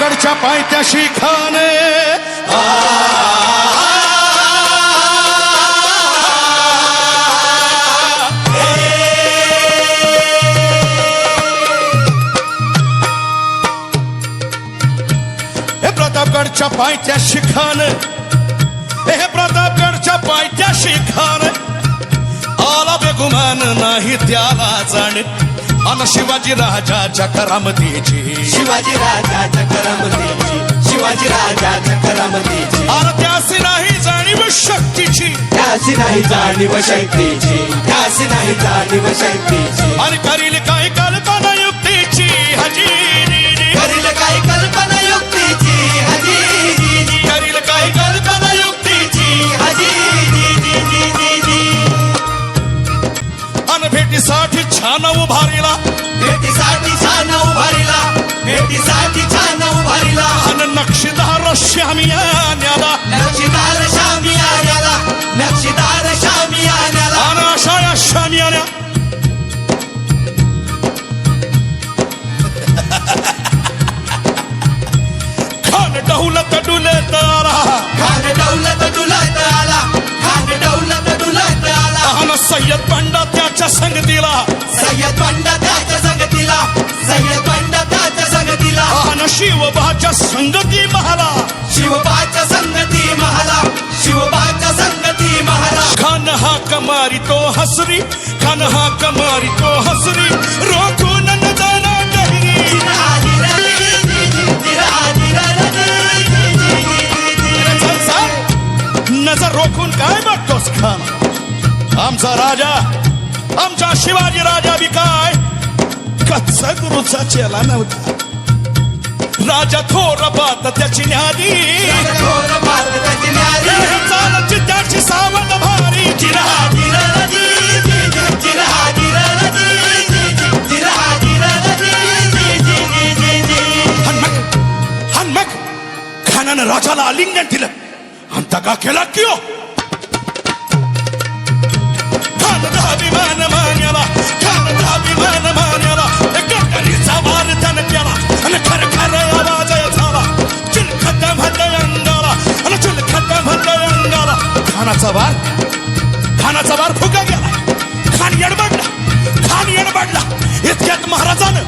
प्रतापगडच्या पायथ्याशी खान प्रतापगडच्या पायथ्याशी खान प्रतापगडच्या पायथ्याशी खान आला बेगुमान नाही त्याला जाणे अन शिवाजी राजाच्या करामतीची शिवाजी राजाच्या करामतीची शिवाजी राजाच्या करामतीची अरे त्यासी नाही जाणीव शक्तीची त्यासी नाही जाणीव शक्तीची त्यासी नाही जाणीव शक्तीची आणि करील काही कल्पना युक्तीची हजी करील काही कल्पना युक्तीची हजी करील काही कल्पना युक्तीची हजी अन भेटीसाठी छान उभारीला भेटीसाठी छान उभारीला भेटीसाठी छान उभारीला अन नक्षीदार श्यामियाला नक्षीदार शामी आल्याला नक्षीदार शामी आल्याला अन अशा या श्यामियाला खान डहुलत डुलत आला खान दौलत डुलत आला खान दौलत डुलत आला अन सय्यद बंडा त्याच्या संगतीला सय्यद बंडा त्याच्या संगतीला सय्यद बंडा त्याच्या संगतीला अन शिवबाच्या संगती महाला शिवबाच्या संगती महाला शिवबाच्या संगती महाला खान हा कमारी तो हसरी खान हा कमारी तो हसरी रोखून न जाना गहिरी नजर रोखून काय बघतोस खान आमचा राजा आमचा शिवाजी राजा बी काय कच्चा गुरुचा चेला नव्हता राजा थोर बात त्याची न्यारी चालची त्याची सावध भारी हन्मक खानानं राजाला आलिंगन दिलं आणि दगा केला किओ खानचा अभिमान मान्याला खानचा अभिमान मान्याला गडकरीचा वार त्यानं केला आणि खरं खरं आवाज झाला चिलखत म्हणलं अंगाला आणि चिलखत म्हणलं अंगाला खानाचा वार फुगा गेला खान येडबडला इतक्यात महाराजानं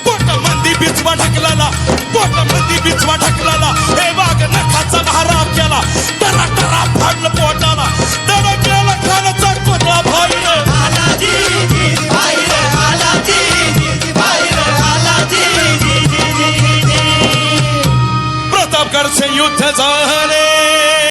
पोटामध्ये बिचवा ढकलाला हे वाघ नखाचा महाराज केला टरा टरा फाडलं पोटाला त्याला केला खानाचा कोटा बाहेर प्रतापगडचे युद्ध झाले